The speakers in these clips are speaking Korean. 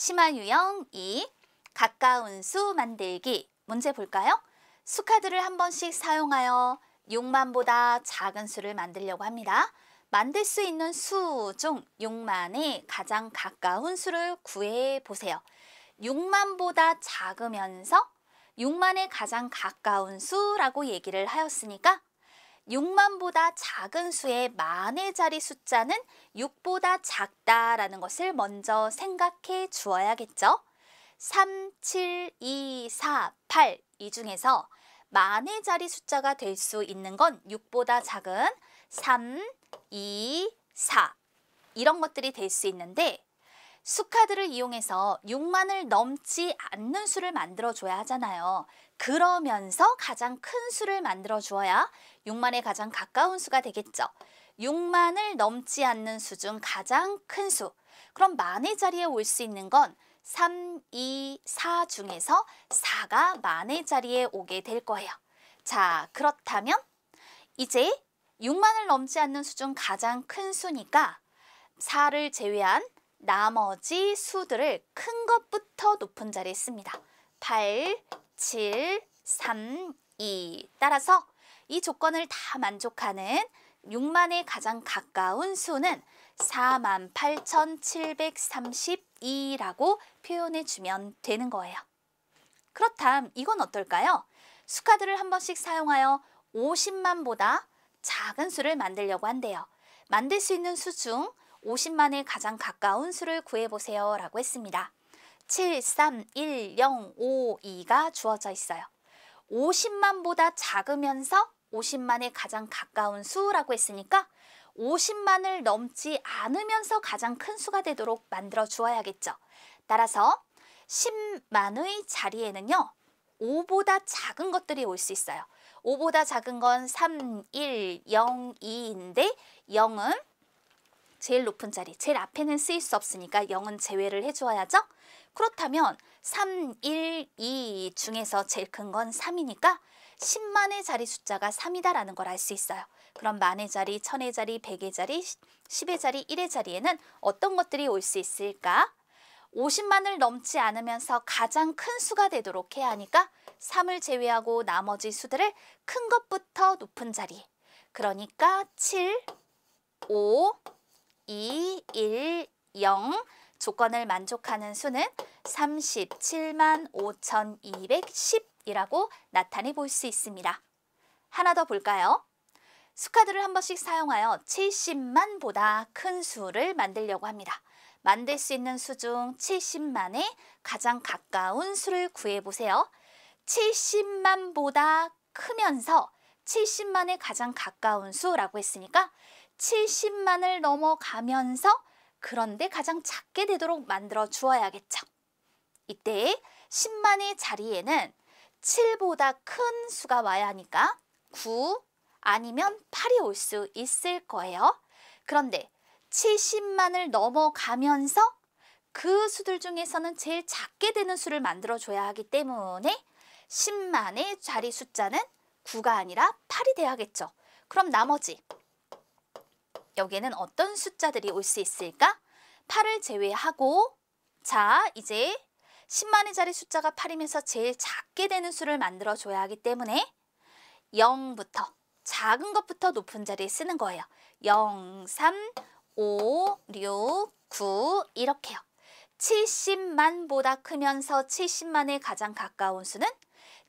심화 유형 2. 가까운 수 만들기. 문제 볼까요? 수카드를 한 번씩 사용하여 6만보다 작은 수를 만들려고 합니다. 만들 수 있는 수 중 6만에 가장 가까운 수를 구해 보세요. 6만보다 작으면서 6만에 가장 가까운 수라고 얘기를 하였으니까 6만보다 작은 수의 만의 자리 숫자는 6보다 작다라는 것을 먼저 생각해 주어야겠죠. 3, 7, 2, 4, 8 이 중에서 만의 자리 숫자가 될 수 있는 건 6보다 작은 3, 2, 4 이런 것들이 될 수 있는데 수카드를 이용해서 6만을 넘지 않는 수를 만들어줘야 하잖아요. 그러면서 가장 큰 수를 만들어 주어야 6만에 가장 가까운 수가 되겠죠. 6만을 넘지 않는 수 중 가장 큰 수. 그럼 만의 자리에 올 수 있는 건 3, 2, 4 중에서 4가 만의 자리에 오게 될 거예요. 자, 그렇다면 이제 6만을 넘지 않는 수 중 가장 큰 수니까 4를 제외한 나머지 수들을 큰 것부터 높은 자리에 씁니다. 8, 7, 3, 2 따라서 이 조건을 다 만족하는 6만에 가장 가까운 수는 48,732라고 표현해 주면 되는 거예요. 그렇다면 이건 어떨까요? 수카드를 한 번씩 사용하여 50만보다 작은 수를 만들려고 한대요. 만들 수 있는 수 중 50만에 가장 가까운 수를 구해보세요 라고 했습니다. 7, 3, 1, 0, 5, 2가 주어져 있어요. 50만보다 작으면서 50만에 가장 가까운 수라고 했으니까 50만을 넘지 않으면서 가장 큰 수가 되도록 만들어 주어야겠죠. 따라서 10만의 자리에는요. 5보다 작은 것들이 올 수 있어요. 5보다 작은 건 3, 1, 0, 2인데 0은 제일 높은 자리, 제일 앞에는 쓰일 수 없으니까 0은 제외를 해주어야죠. 그렇다면 3, 1, 2 중에서 제일 큰 건 3이니까 10만의 자리 숫자가 3이다라는 걸 알 수 있어요. 그럼 만의 자리, 천의 자리, 백의 자리, 10의 자리, 1의 자리에는 어떤 것들이 올 수 있을까? 50만을 넘지 않으면서 가장 큰 수가 되도록 해야 하니까 3을 제외하고 나머지 수들을 큰 것부터 높은 자리. 그러니까 7, 5, 2, 1, 0 조건을 만족하는 수는 37만 5,210이라고 나타내 볼 수 있습니다. 하나 더 볼까요? 수카드를 한 번씩 사용하여 70만보다 큰 수를 만들려고 합니다. 만들 수 있는 수 중 70만에 가장 가까운 수를 구해보세요. 70만보다 크면서 70만에 가장 가까운 수라고 했으니까 70만을 넘어가면서 그런데 가장 작게 되도록 만들어 주어야겠죠. 이때 10만의 자리에는 7보다 큰 수가 와야 하니까 9 아니면 8이 올 수 있을 거예요. 그런데 70만을 넘어가면서 그 수들 중에서는 제일 작게 되는 수를 만들어 줘야 하기 때문에 10만의 자리 숫자는 9가 아니라 8이 돼야겠죠. 그럼 나머지 여기에는 어떤 숫자들이 올 수 있을까? 8을 제외하고 자 이제 10만의 자리 숫자가 8이면서 제일 작게 되는 수를 만들어 줘야 하기 때문에 0부터 작은 것부터 높은 자리에 쓰는 거예요. 0, 3, 5, 6, 9 이렇게요. 70만보다 크면서 70만에 가장 가까운 수는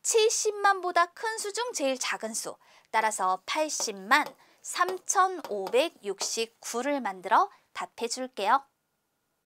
70만보다 큰 수 중 제일 작은 수. 따라서 80만 3,569를 만들어 답해 줄게요.